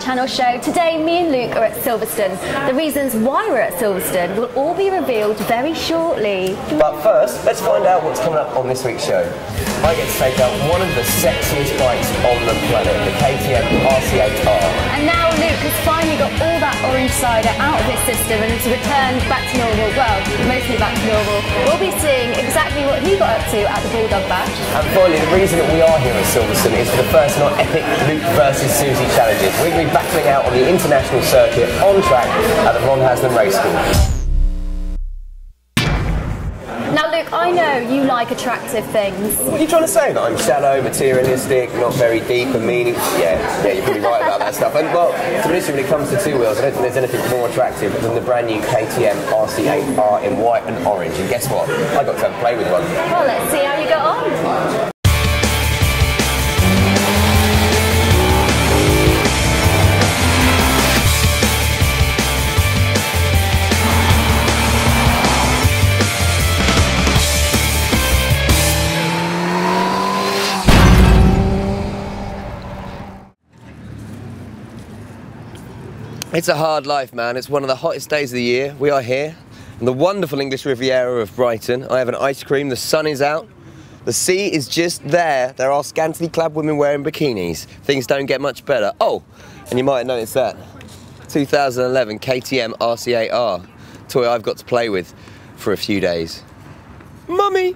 Channel show. Today, me and Luke are at Silverstone. The reasons why we're at Silverstone will all be revealed very shortly. But first, let's find out what's coming up on this week's show. I get to take out one of the sexiest bikes on the planet, the KTM RC8R. And now Luke has finally got all that orange cider out of his system and has returned back to normal. Well, mostly back to normal. We'll be seeing exactly what he got up to at the Bulldog Bash. And finally, the reason that we are here at Silverstone is for the first in our epic Luke versus Suzy challenges. We're going to be battling out on the international circuit on track at the Ron Haslam Race School. Now Luke, I know you like attractive things. What are you trying to say? That I'm shallow, materialistic, not very deep and meaningful? Yeah, you're probably right about that stuff. And well, to be honest, when it comes to two wheels, I don't think there's anything more attractive than the brand new KTM RC8R in white and orange. And guess what? I got to have a play with one. Well, let's see how you got on. It's a hard life, man. It's one of the hottest days of the year. We are here on the wonderful English Riviera of Brighton. I have an ice cream, the sun is out, the sea is just there. There are scantily clad women wearing bikinis. Things don't get much better. Oh, and you might have noticed that. 2011 KTM RC8R, toy I've got to play with for a few days. Mummy!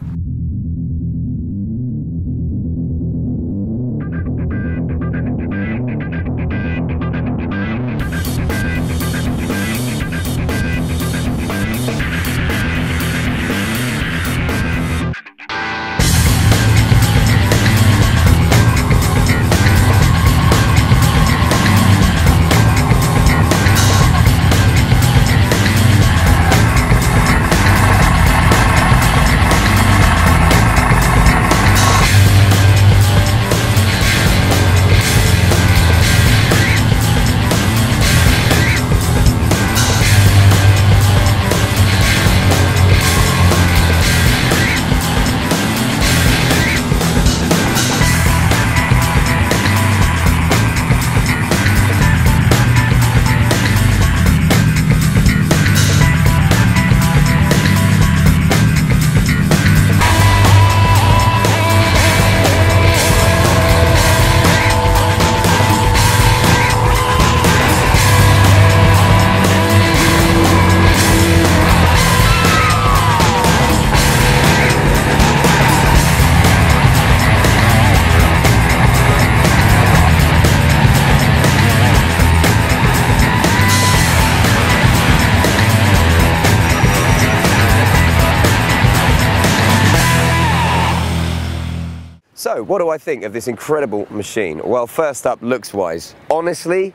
So, what do I think of this incredible machine? Well, first up, looks-wise, honestly,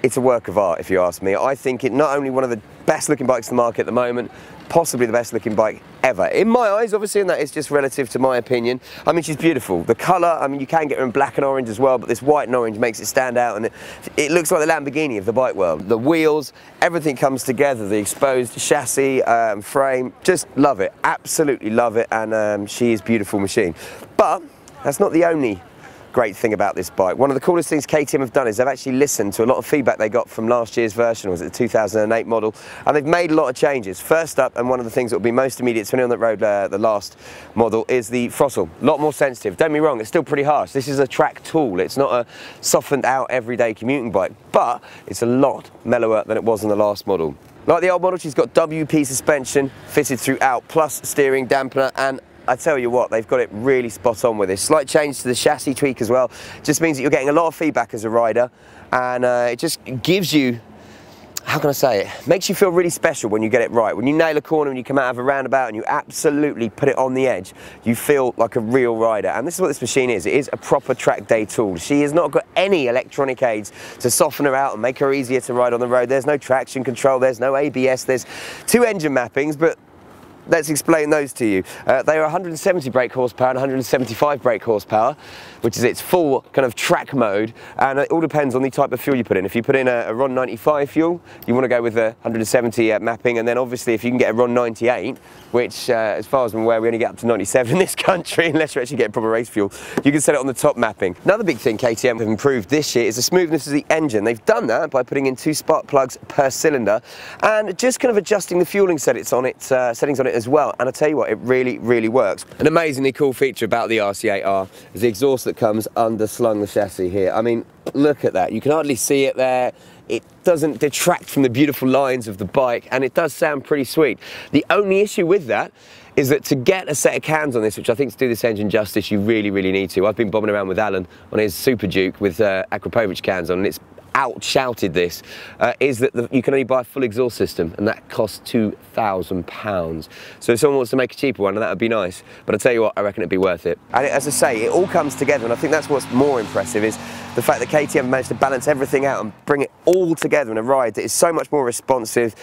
it's a work of art, if you ask me. I think it not only one of the best-looking bikes in the market at the moment, possibly the best-looking bike ever. In my eyes, obviously, and that is just relative to my opinion. I mean, she's beautiful. The colour, I mean, you can get her in black and orange as well, but this white and orange makes it stand out, and it looks like the Lamborghini of the bike world. The wheels, everything comes together, the exposed chassis, frame, just love it, absolutely love it, and she is a beautiful machine. But that's not the only great thing about this bike. One of the coolest things KTM have done is they've actually listened to a lot of feedback they got from last year's version, or was it the 2008 model, and they've made a lot of changes. First up, and one of the things that will be most immediate to anyone that rode the last model, is the throttle. A lot more sensitive. Don't be wrong, it's still pretty harsh. This is a track tool. It's not a softened out everyday commuting bike, but it's a lot mellower than it was in the last model. Like the old model, she's got WP suspension fitted throughout, plus steering dampener, and I tell you what, they've got it really spot on with this. Slight change to the chassis tweak as well. Just means that you're getting a lot of feedback as a rider, and it just gives you, how can I say it, makes you feel really special when you get it right. When you nail a corner and you come out of a roundabout and you absolutely put it on the edge, you feel like a real rider. And this is what this machine is. It is a proper track day tool. She has not got any electronic aids to soften her out and make her easier to ride on the road. There's no traction control, there's no ABS, there's two engine mappings, but let's explain those to you. They are 170 brake horsepower and 175 brake horsepower, which is its full kind of track mode, and it all depends on the type of fuel you put in. If you put in a Ron 95 fuel, you want to go with the 170 mapping, and then obviously if you can get a Ron 98, which as far as I'm aware we only get up to 97 in this country unless you're actually getting proper race fuel, you can set it on the top mapping. Another big thing KTM have improved this year is the smoothness of the engine. They've done that by putting in 2 spark plugs per cylinder and just kind of adjusting the fueling settings on it as well, and I tell you what, it really, really works. An amazingly cool feature about the RC8R is the exhaust that comes underslung the chassis here. I mean, look at that, you can hardly see it there. It doesn't detract from the beautiful lines of the bike, and it does sound pretty sweet. The only issue with that is that to get a set of cams on this, which I think to do this engine justice, you really, really need to. I've been bombing around with Alan on his Super Duke with Akrapovic cams on, and it's out-shouted this, is that you can only buy a full exhaust system, and that costs £2,000. So if someone wants to make a cheaper one, that would be nice. But I tell you what, I reckon it'd be worth it. And as I say, it all comes together, and I think that's what's more impressive is the fact that KTM managed to balance everything out and bring it all together in a ride that is so much more responsive,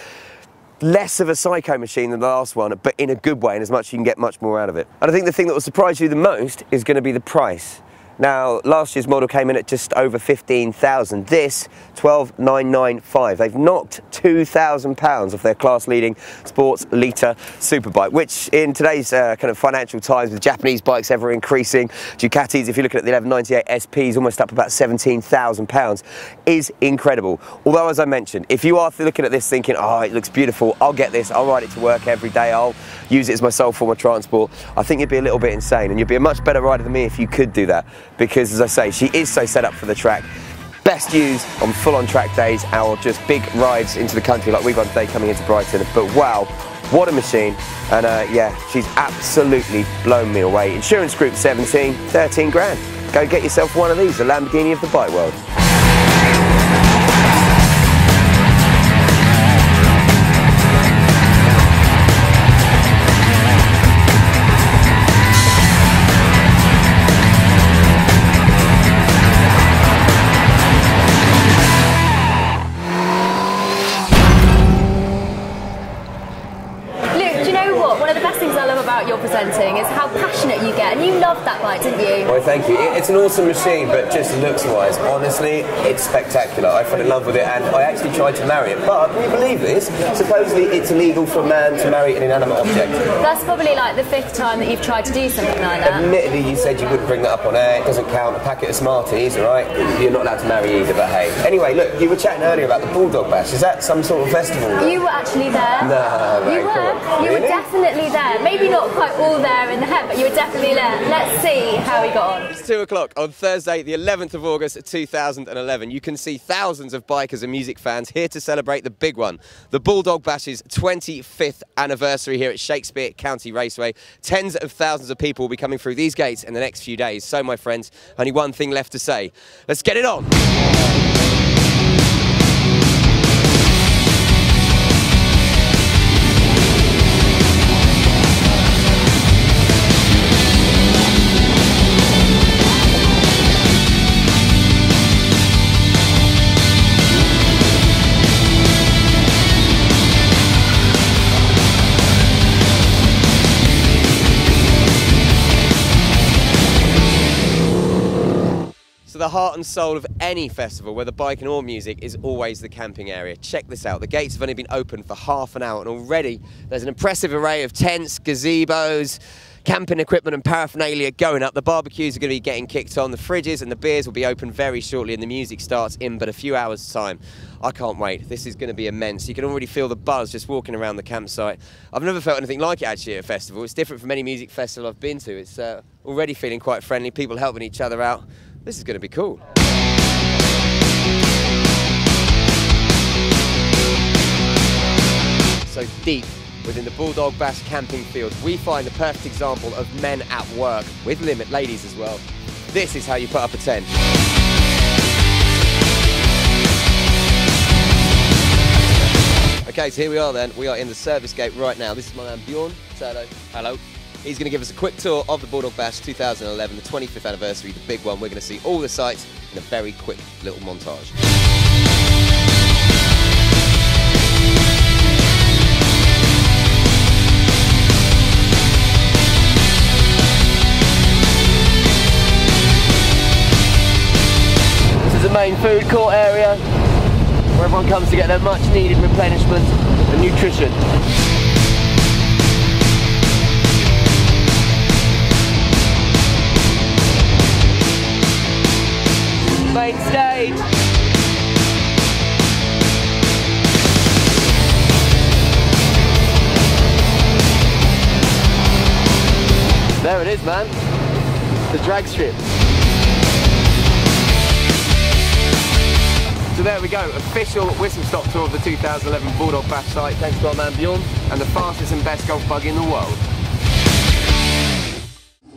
less of a psycho machine than the last one, but in a good way, and as much you can get much more out of it. And I think the thing that will surprise you the most is going to be the price. Now, last year's model came in at just over 15,000. This, 12,995. They've knocked £2,000 off their class-leading sports litre superbike, which in today's kind of financial times with Japanese bikes ever increasing, Ducatis, if you're looking at the 1198 SP, is almost up about £17,000, is incredible. Although, as I mentioned, if you are looking at this thinking, oh, it looks beautiful, I'll get this, I'll ride it to work every day, I'll use it as my sole form of transport, I think you'd be a little bit insane, and you'd be a much better rider than me if you could do that. Because, as I say, she is so set up for the track. Best used on full-on track days or just big rides into the country like we've got today coming into Brighton. But wow, what a machine. And yeah, she's absolutely blown me away. Insurance Group 17, 13 grand. Go get yourself one of these, the Lamborghini of the bike world. Presenting is how passionate you get, and you loved that bike, didn't you? Well, thank you. It's an awesome machine, but just looks-wise, honestly, it's spectacular. I fell in love with it, and I actually tried to marry it. But, can you believe this? Supposedly, it's illegal for a man to marry an inanimate object. That's probably like the 5th time that you've tried to do something like that. Admittedly, you said you wouldn't bring that up on air. It doesn't count. A packet of Smarties, all right? You're not allowed to marry either, but hey. Anyway, look, you were chatting earlier about the Bulldog Bash. Is that some sort of festival? You were actually there. No, you were. You were definitely there. Maybe not quite all there in the head, but you were definitely there. Let's see how we got on. It's 2 o'clock on Thursday, the 11th of August 2011. You can see thousands of bikers and music fans here to celebrate the big one, the Bulldog Bash's 25th anniversary here at Shakespeare County Raceway. Tens of thousands of people will be coming through these gates in the next few days. So, my friends, only one thing left to say. Let's get it on. So the heart and soul of any festival, whether biking or music, is always the camping area. Check this out. The gates have only been open for half an hour, and already there's an impressive array of tents, gazebos, camping equipment and paraphernalia going up. The barbecues are going to be getting kicked on. The fridges and the beers will be open very shortly, and the music starts in but a few hours' time. I can't wait. This is going to be immense. You can already feel the buzz just walking around the campsite. I've never felt anything like it actually at a festival. It's different from any music festival I've been to. It's already feeling quite friendly, people helping each other out. This is going to be cool. So deep within the Bulldog Bash camping field, we find the perfect example of men at work, with limit ladies as well. This is how you put up a tent. Okay, so here we are then. We are in the service gate right now. This is my man Bjorn. Say hello. Hello. He's going to give us a quick tour of the Bulldog Bash 2011, the 25th anniversary, the big one. We're going to see all the sights in a very quick little montage. food court area where everyone comes to get their much needed replenishment and nutrition. Main stage. There it is, man. The drag strip. So there we go, official whistle-stop tour of the 2011 Bulldog Bash site, thanks to our man Bjorn, and the fastest and best golf buggy in the world.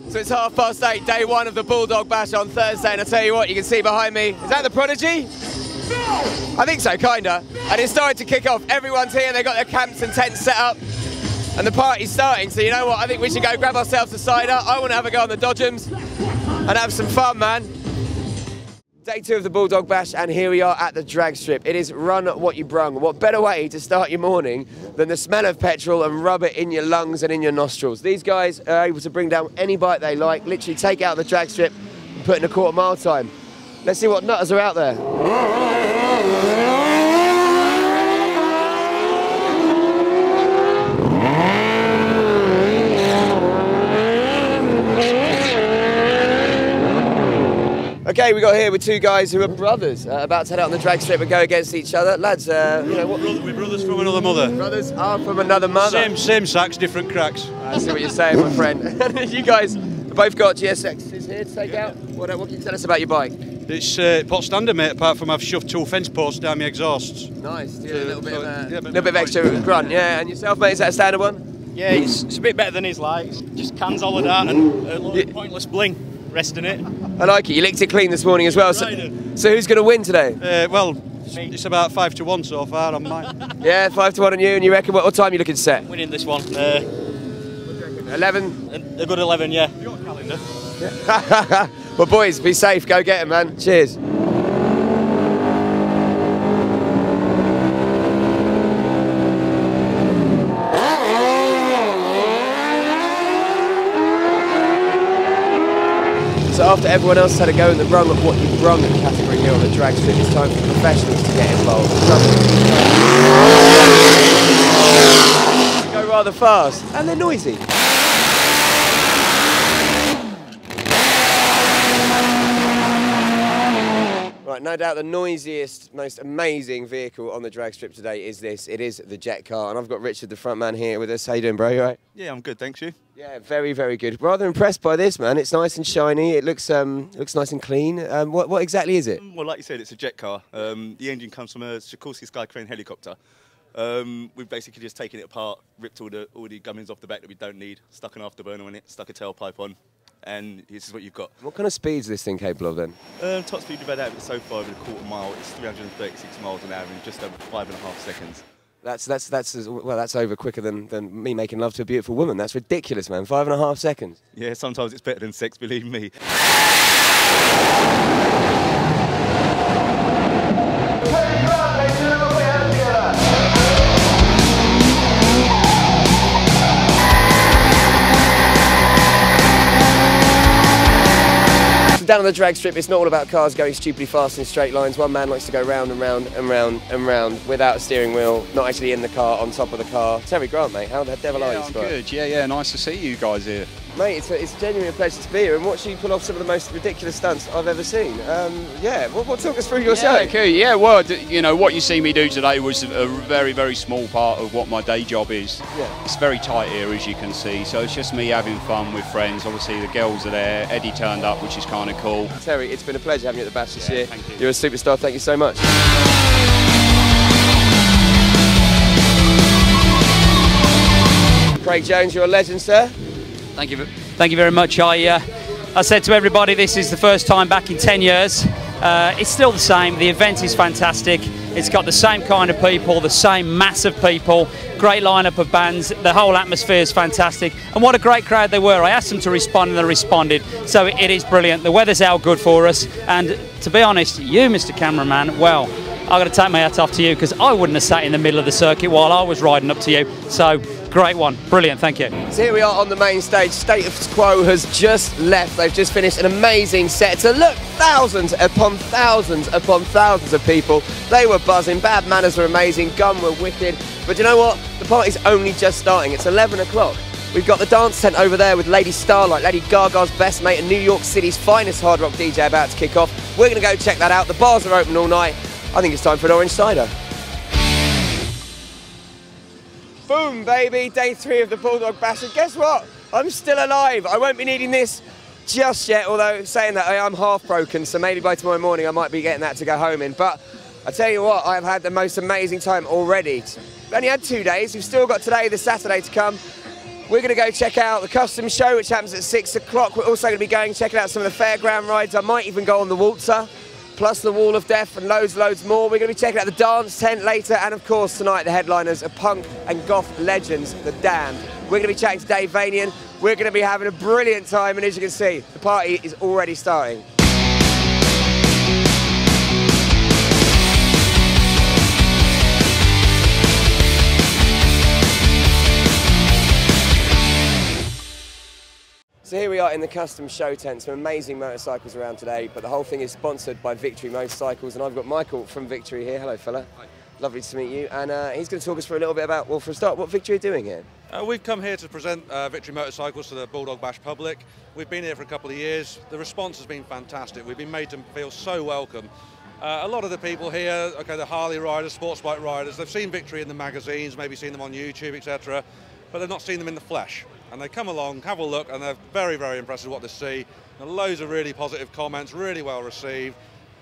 So it's 8:30, day one of the Bulldog Bash on Thursday, and I tell you what, you can see behind me, is that the Prodigy? I think so, kinda. And it's starting to kick off. Everyone's here, they've got their camps and tents set up, and the party's starting, so you know what, I think we should go grab ourselves a cider. I want to have a go on the Dodgems and have some fun, man. Day two of the Bulldog Bash, and here we are at the drag strip. It is run what you brung. What better way to start your morning than the smell of petrol and rub it in your lungs and in your nostrils. These guys are able to bring down any bike they like, literally take out the drag strip and put in a quarter-mile time. Let's see what nutters are out there. Okay, we got here with two guys who are brothers, about to head out on the drag strip and go against each other. Lads, you know what? We're brothers from another mother. Brothers are from another mother. Same sacks, different cracks. I see what you're saying, my friend. You guys have both got GSXs here to take out. What can you tell us about your bike? It's pot standard, mate, apart from I've shoved 2 fence posts down my exhausts. Nice, do a little bit of extra grunt, yeah. And yourself, mate, is that a standard one? Yeah, it's a bit better than his likes. Just cans all of that and a lot of pointless bling. Resting it. I like it. You licked it clean this morning as well. So who's going to win today? Well, it's about 5-1 so far on mine. Yeah, 5-1 on you. And you reckon what time are you looking to set? Winning this one. 11? A good 11, yeah. You got a calendar? Yeah. Well, boys, be safe. Go get him, man. Cheers. So after everyone else had a go in the rung at what you brung category here on the drag strip, it's time for the professionals to get involved. They go rather fast, and they're noisy. Right, no doubt the noisiest, most amazing vehicle on the drag strip today is this. It is the jet car, and I've got Richard, the front man, here with us. How you doing, bro? You all right? Yeah, I'm good, thanks. You? Yeah, very, very good. Rather impressed by this, man. It's nice and shiny. It looks nice and clean. What exactly is it? Well, like you said, it's a jet car. The engine comes from a Sikorsky Skycrane helicopter. We've basically just taken it apart, ripped all the gummings off the back that we don't need, stuck an afterburner on it, stuck a tailpipe on, and this is what you've got. What kind of speed is this thing capable of then? Top speed we've had out of it so far over a quarter mile, it's 336 miles an hour in just over 5.5 seconds. That's over quicker than me making love to a beautiful woman. That's ridiculous, man. 5.5 seconds. Yeah, sometimes it's better than sex, believe me. Down on the drag strip, it's not all about cars going stupidly fast in straight lines. One man likes to go round and round and round and round without a steering wheel, not actually in the car, on top of the car. Terry Grant, mate, how the devil are you? I'm good, yeah, nice to see you guys here. Mate, it's genuinely a pleasure to be here and watch you pull off some of the most ridiculous stunts I've ever seen. Yeah, what talk us through your show? Okay, yeah, well, you know, what you see me do today was a very, very small part of what my day job is. Yeah. It's very tight here, as you can see, so it's just me having fun with friends. Obviously, the girls are there. Eddie turned up, which is kind of cool. Terry, it's been a pleasure having you at the Bash this year. Thank you. You're a superstar, thank you so much. Craig Jones, you're a legend, sir. Thank you very much. I said to everybody, this is the first time back in 10 years. It's still the same. The event is fantastic. It's got the same kind of people, the same massive people, great lineup of bands. The whole atmosphere is fantastic. And what a great crowd they were. I asked them to respond and they responded. So it is brilliant. The weather's out good for us. And to be honest, you, Mr. Cameraman, well, I've got to take my hat off to you because I wouldn't have sat in the middle of the circuit while I was riding up to you. So Great one. Brilliant, thank you. So here we are on the main stage. State of Quo has just left. They've just finished an amazing set. So look, thousands upon thousands upon thousands of people. They were buzzing. Bad Manners were amazing. Gun were wicked. But you know what? The party's only just starting. It's 11 o'clock. We've got the dance tent over there with Lady Starlight, Lady Gaga's best mate and New York City's finest hard rock DJ about to kick off. We're going to go check that out. The bars are open all night. I think it's time for an orange cider. Boom, baby, day 3 of the Bulldog Bash. And guess what? I'm still alive. I won't be needing this just yet, although saying that I'm half broken, so maybe by tomorrow morning I might be getting that to go home in. But I tell you what, I've had the most amazing time already. We've only had 2 days. We've still got today, the Saturday to come. We're going to go check out the custom show, which happens at 6 o'clock. We're also going to be checking out some of the fairground rides. I might even go on the Waltzer, plus the Wall of Death and loads more. We're going to be checking out the dance tent later, and of course tonight the headliners are punk and goth legends, The Damned. We're going to be chatting to Dave Vanian. We're going to be having a brilliant time, and as you can see, the party is already starting. So here we are in the custom show tent, some amazing motorcycles around today, but the whole thing is sponsored by Victory Motorcycles, and I've got Michael from Victory here. Hello, fella. Hi. Lovely to meet you, and he's going to talk us through a little bit about, well, for a start, what Victory are doing here. We've come here to present Victory Motorcycles to the Bulldog Bash public. We've been here for a couple of years. The response has been fantastic. We've been made to feel so welcome. A lot of the people here, okay, the Harley riders, sports bike riders, they've seen Victory in the magazines, maybe seen them on YouTube, etc., but they've not seen them in the flesh. And they come along, have a look, and they're very, very impressed with what they see. And loads of really positive comments, really well received.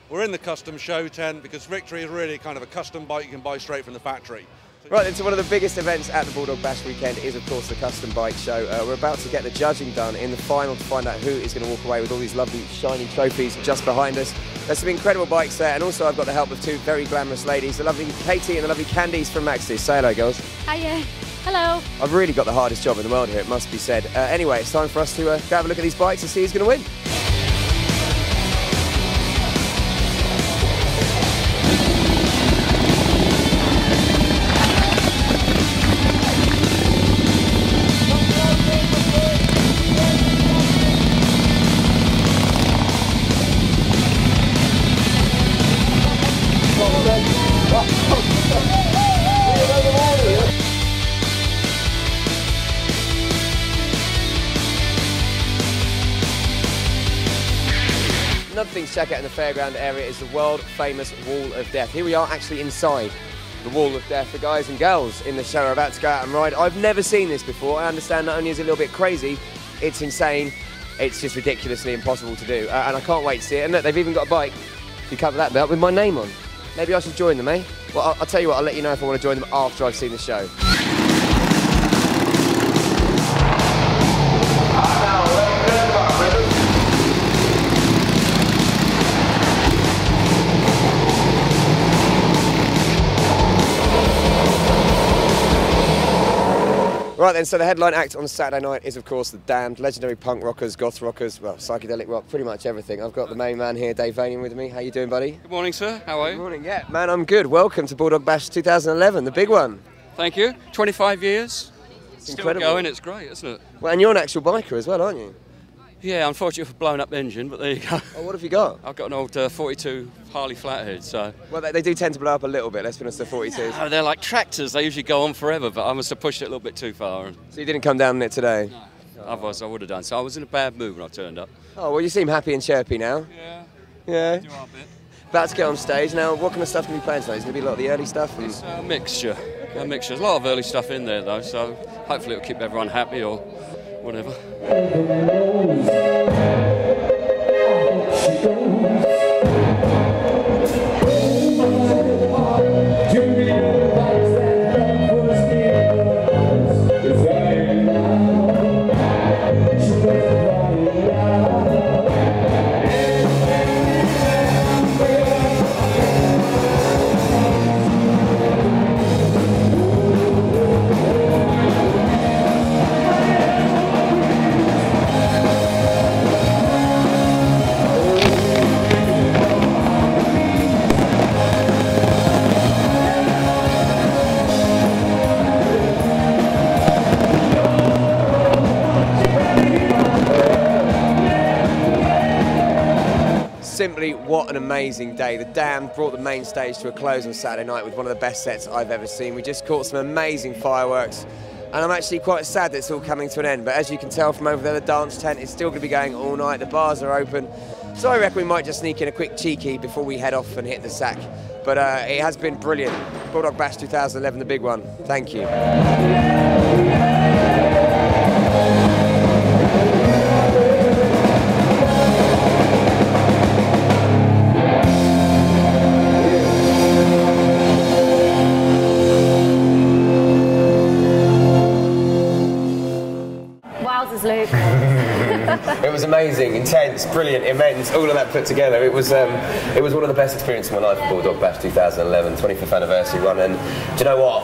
We're in the custom show tent because Victory is really kind of a custom bike you can buy straight from the factory. Right, then, so one of the biggest events at the Bulldog Bash weekend is, of course, the custom bike show. We're about to get the judging done in the final to find out who is going to walk away with all these lovely, shiny trophies just behind us. There's some incredible bikes there, and also I've got the help of 2 very glamorous ladies, the lovely Katie and the lovely Candice from Maxis. Say hello, girls. Hiya. Hello. I've really got the hardest job in the world here, it must be said. Anyway, it's time for us to go have a look at these bikes and see who's going to win. Another thing to check out in the fairground area is the world famous Wall of Death. Here we are actually inside the Wall of Death. The guys and girls in the show are about to go out and ride. I've never seen this before. I understand not only is it a little bit crazy, it's insane, it's just ridiculously impossible to do. And I can't wait to see it. And look, they've even got a bike, if you cover that belt, with my name on. Maybe I should join them, eh? Well, I'll tell you what, I'll let you know if I want to join them after I've seen the show. Right then, so the headline act on Saturday night is, of course, The Damned, legendary punk rockers, goth rockers, well, psychedelic rock, pretty much everything. I've got the main man here, Dave Vanian, with me. How you doing, buddy? Good morning, sir. How are you? Good morning, yeah. Man, I'm good. Welcome to Bulldog Bash 2011, the big one. Thank you. 25 years. It's Still incredible. going. It's great, isn't it? Well, and you're an actual biker as well, aren't you? Yeah, unfortunately for blown up engine, but there you go. Oh, what have you got? I've got an old 42 Harley Flathead, so... Well, they do tend to blow up a little bit, let's be honest, the 42s. Oh, they're like tractors. They usually go on forever, but I must have pushed it a little bit too far. So you didn't come down on it today? No. Otherwise I would have done. So I was in a bad mood when I turned up. Oh, well, you seem happy and chirpy now. Yeah. Yeah. Do our bit. About to get on stage. Now, what kind of stuff can we play tonight? Is it going to be a lot of the early stuff? It's a mixture. A mixture. There's a lot of early stuff in there, though, so hopefully it'll keep everyone happy or whatever. simply, what an amazing day. The Dam brought the main stage to a close on Saturday night with one of the best sets I've ever seen. We just caught some amazing fireworks, and I'm actually quite sad that it's all coming to an end. But as you can tell from over there, the dance tent is still going to be going all night. The bars are open, so I reckon we might just sneak in a quick cheeky before we head off and hit the sack. But it has been brilliant. Bulldog Bash 2011, the big one. Thank you. Luke. It was amazing, intense, brilliant, immense, all of that put together. It was one of the best experiences of my life, Bulldog Bash 2011, 25th anniversary run. And do you know what?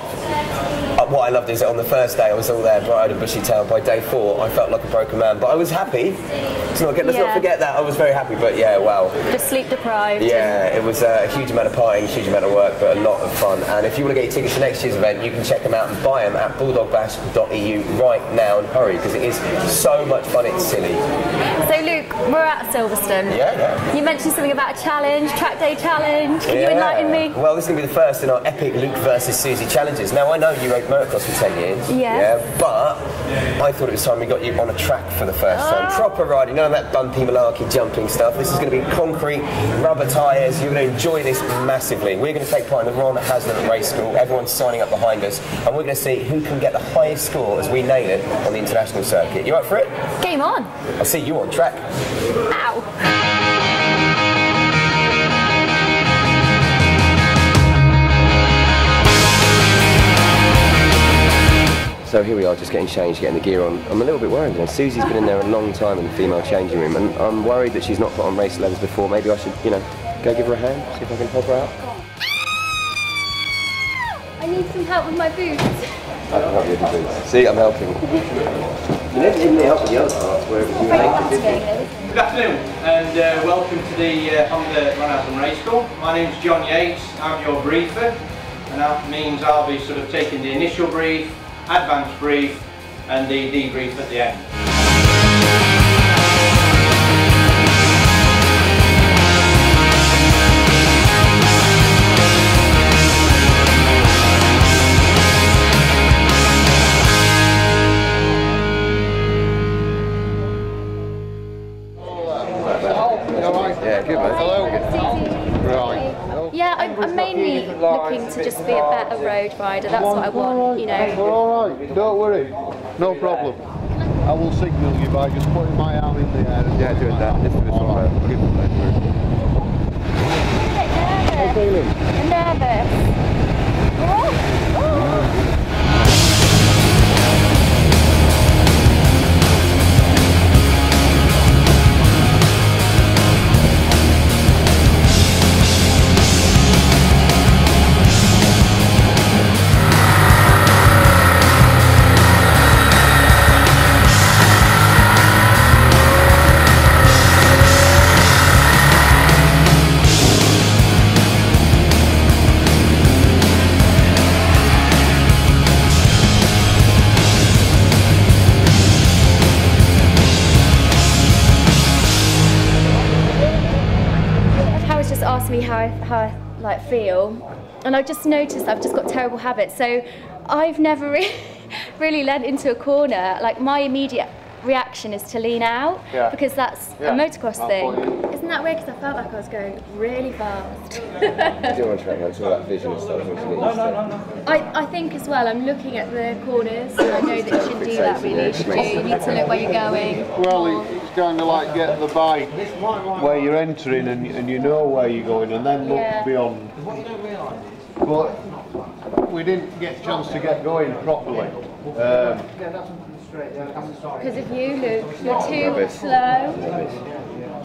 What I loved is that on the first day I was all there, bright-eyed and bushy-tailed. By day 4, I felt like a broken man, but I was happy. Let's not forget that. I was very happy, but yeah, wow. Just sleep deprived. Yeah, it was a huge amount of partying, huge amount of work, but a lot of fun. And if you want to get your tickets for next year's event, you can check them out and buy them at bulldogbash.eu right now, and hurry, because it is so much fun, it's silly. So Luke, we're at Silverstone. Yeah. You mentioned something about a challenge, track day challenge. Can you enlighten me? Well, this is going to be the first in our epic Luke versus Suzy challenges. Now, I know you rode motocross for 10 years. Yeah. But I thought it was time we got you on a track for the first time. Proper riding, none of that bumpy, malarkey, jumping stuff. This is going to be concrete, rubber tyres. You're going to enjoy this massively. We're going to take part in the Ron Haslam Race School. Everyone's signing up behind us. And we're going to see who can get the highest score as we nail it on the international circuit. You up for it? Game on. I'll see you on track. Ow. So here we are, just getting changed, getting the gear on. I'm a little bit worried. Suzy's been in there a long time in the female changing room, and I'm worried that she's not put on race leathers before. Maybe I should, go give her a hand, see if I can help her out. I need some help with my boots. I can help you with your boots. See, I'm helping. You never need help with the other parts, wherever you Good afternoon, and welcome to the Honda Ron Haslam Race School. My name's John Yates, I'm your briefer, and that means I'll be sort of taking the initial brief, advanced brief, and the debrief at the end. Yeah, good man. Hello. Right. Yeah, I'm mainly looking to just be a better road rider. That's what I want, We're all right. Don't worry. No problem. I will signal you by just putting my arm in the air. Yeah, doing that. Just do this one. I'm nervous. Asked me how I feel, and I've just noticed I've just got terrible habits. So I've never really lent into a corner. Like, my immediate reaction is to lean out, because that's a motocross thing. Isn't that weird? Because I felt like I was going really fast. You do want to track it's all that vision and stuff. I think as well, I'm looking at the corners, and I know that you shouldn't do that really. You need to look where you're going. Well, it's kind of like get the bike where you're entering, and you know where you're going, and then look beyond. But we didn't get a chance to get going properly. Because of you, Luke. You're too slow.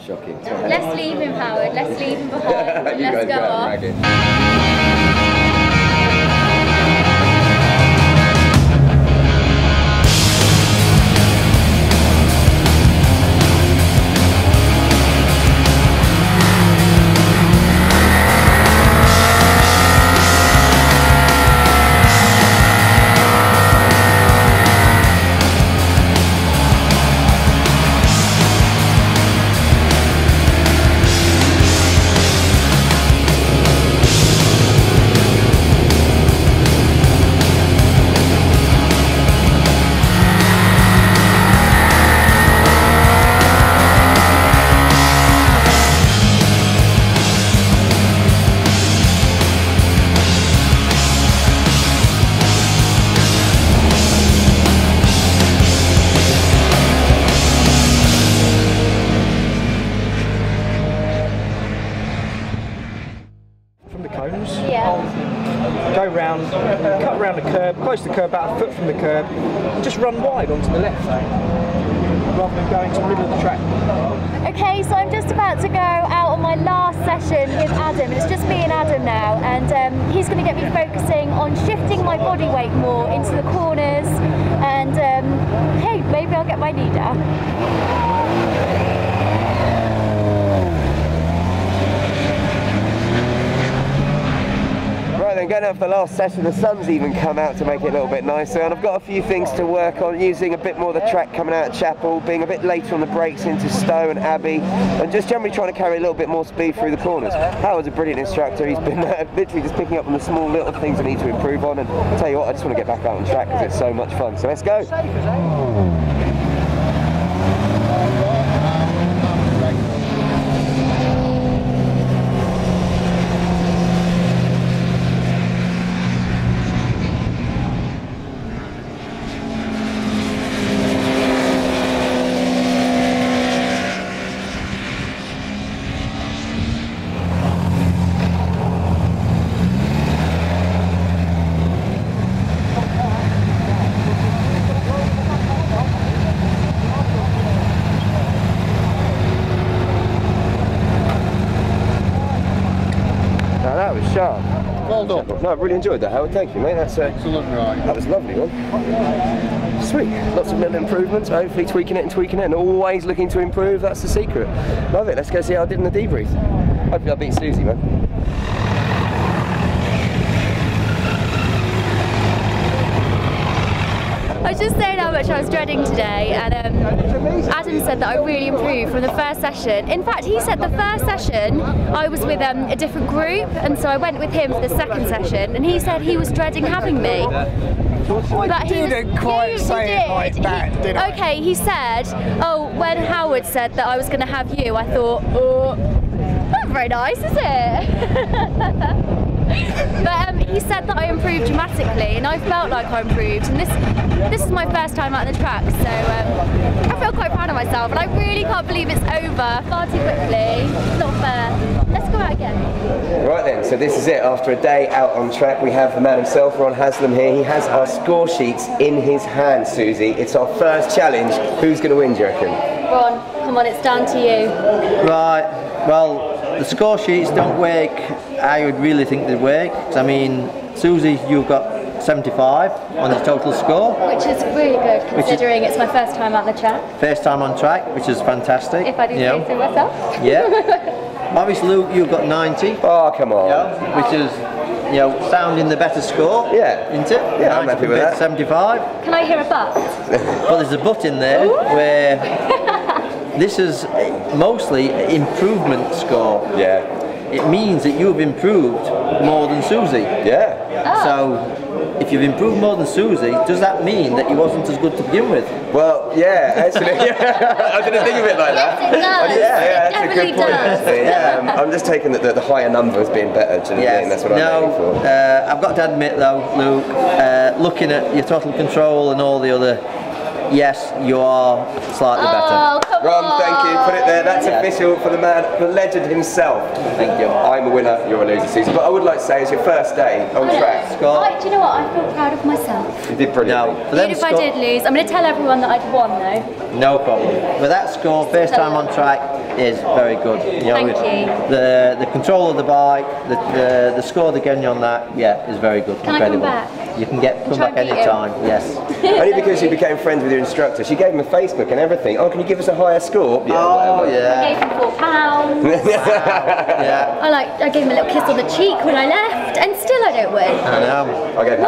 Shocking. Let's leave him, Howard. Let's leave him behind. And let's go off. curb about a foot from the curb, and just run wide onto the left, rather than going to the middle of the track. Okay, so I'm just about to go out on my last session with Adam. It's just me and Adam now, and he's going to get me focusing on shifting my body weight more into the corners, and hey, maybe I'll get my knee down. Then going out for the last session, the sun's even come out to make it a little bit nicer, and I've got a few things to work on, using a bit more of the track coming out of Chapel, being a bit later on the brakes into Stowe and Abbey, and just generally trying to carry a little bit more speed through the corners. Howard's a brilliant instructor. He's been literally just picking up on the small little things I need to improve on, and I'll tell you what, I just want to get back out on track because it's so much fun. So let's go. Sharp. Well done. No, I really enjoyed that, Howard. Thank you, mate. That's excellent ride. That was a lovely one. Sweet. Lots of little improvements. Hopefully tweaking it, and always looking to improve. That's the secret. Love it. Let's go see how I did in the debrief. Hopefully I beat Suzy, man. I was just saying how much I was dreading today, and Adam said that I really improved from the first session. In fact, he said the first session I was with a different group, and so I went with him for the second session, and he said he was dreading having me. But he didn't quite say it like that, did I? Okay, he said, oh, when Howard said that I was going to have you, I thought, oh, not very nice, is it? But he said that I improved dramatically, and I felt like I improved, and this is my first time out on the track, so I feel quite proud of myself, and I really can't believe it's over far too quickly. It's not fair. Let's go out again. Right then, so this is it. After a day out on track, we have the man himself, Ron Haslam, here. He has our score sheets in his hand, Suzy. It's our first challenge. Who's going to win, do you reckon? Ron, come on, it's down to you. Right, well, the score sheets don't work. I would really think they'd work. I mean, Suzy, you've got 75 on the total score. Which is really good, considering it's my first time out on the track. First time on track, which is fantastic. If I do say so myself. Yeah. Obviously, Luke, you've got 90. Oh, come on. Yeah, which is, you know, sounding the better score. Yeah. Isn't it? Yeah, I'm happy with that. 75. Can I hear a but? Well, there's a but in there where this is mostly improvement score. Yeah. It means that you have improved more than Suzy. Yeah. Oh. So, if you've improved more than Suzy, does that mean that you wasn't as good to begin with? Well, yeah, actually, yeah. I didn't think of it like that. Yes, it does. Yeah, it that's a good point. Actually. Yeah, I'm just taking the higher number as being better. Do you know what I mean? That's what I'm aiming for. I've got to admit though, Luke, looking at your throttle control and all the other, yes, you are slightly better. Ron, thank you. Put it there. That's official for the man, the legend himself. Thank you. I'm a winner. You're a loser, Suzy. But I would like to say, it's your first day on track. Right, do you know what? I feel proud of myself. You did brilliantly. Even if I did lose, I'm going to tell everyone that I'd won, though. No problem. But that score, first time on track, is very good. You know, Thank you. The control of the bike, the score they're getting on that, yeah, is very good. Can Incredible. I come back? You can come back any time. Yes. Only because you became friends with your instructor. She gave him a Facebook and everything. Oh, can you give us a higher score? Yeah, oh, yeah. I gave him £4. Yeah. I gave him a little kiss on the cheek when I left, and still I don't win. I know. I gave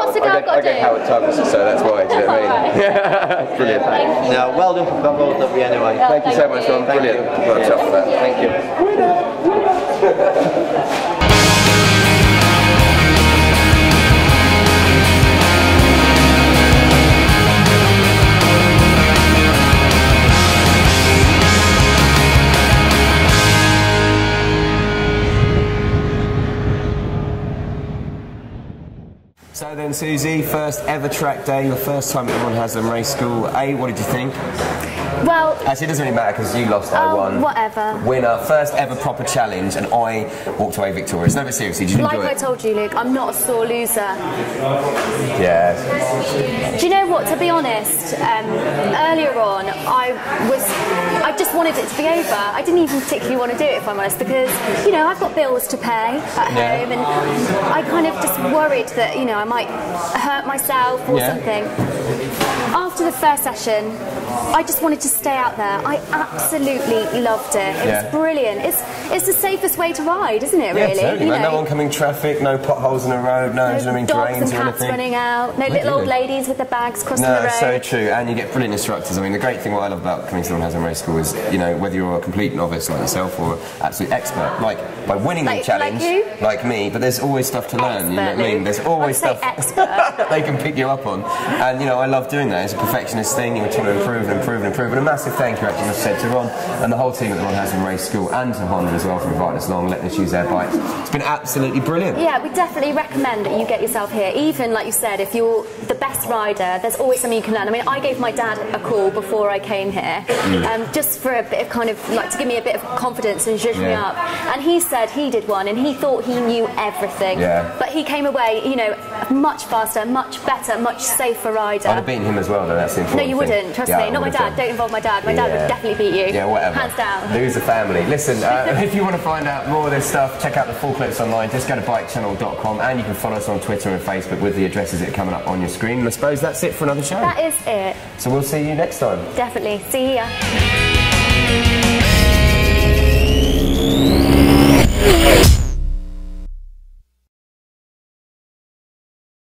Howard tugs, so that's why. Do you know what I mean? Brilliant. Thank you. No, well done for both of you anyway. Thank you so much, Ron. Brilliant. Well done for that. Thank you. So then, Suzy, first ever track day, your first time at Ron Haslam Race School. What did you think? Well, actually, it doesn't really matter because you lost, I won. Whatever. Winner, first ever proper challenge, and I walked away victorious. No, but seriously, did you enjoy it? Like I told you, Luke, I'm not a sore loser. Yeah. Do you know what? To be honest, earlier on, I just wanted it to be over. I didn't even particularly want to do it, if I'm honest, because you know I've got bills to pay at home, and I kind of just worried that I might hurt myself or something. After the first session, I just wanted to stay out there. I absolutely loved it. It was brilliant. It's the safest way to ride, isn't it? Really? Yeah, totally. No oncoming traffic, no potholes in the road, no dogs drains and or cats anything. running out, no little old ladies with their bags crossing the road. No, so true, and you get brilliant instructors. I mean, the great thing what I love about coming to the Ron Haslam Race School is, whether you're a complete novice like yourself or an absolute expert, like by winning the challenge, like me, but there's always stuff to learn. You know what I mean? There's always stuff they can pick you up on, and I love doing that. It's a perfectionist thing. You try to improve and improve and improve. And a massive thank you, actually, must have said to Ron and the whole team at the Ron Haslam Race School and to Honda as well for inviting us along, letting us use their bikes. It's been absolutely brilliant. Yeah, we definitely recommend that you get yourself here. Even like you said, if you're the best rider, there's always something you can learn. I mean, I gave my dad a call before I came here, just for a bit of kind of like to give me a bit of confidence and zhuzh me up. And he said he did one, and he thought he knew everything. But he came away, much faster, much better, much safer rider. I'd have beaten him as well, though. That's the important No, you wouldn't. Trust me. Not my dad. Don't involve my dad. My dad would definitely beat you. Yeah, whatever. Hands down. Lose the family. Listen, if you want to find out more of this stuff, check out the full clips online. Just go to bikechannel.com, and you can follow us on Twitter and Facebook with the addresses that are coming up on your screen. And I suppose that's it for another show. That is it. So we'll see you next time. Definitely. See ya.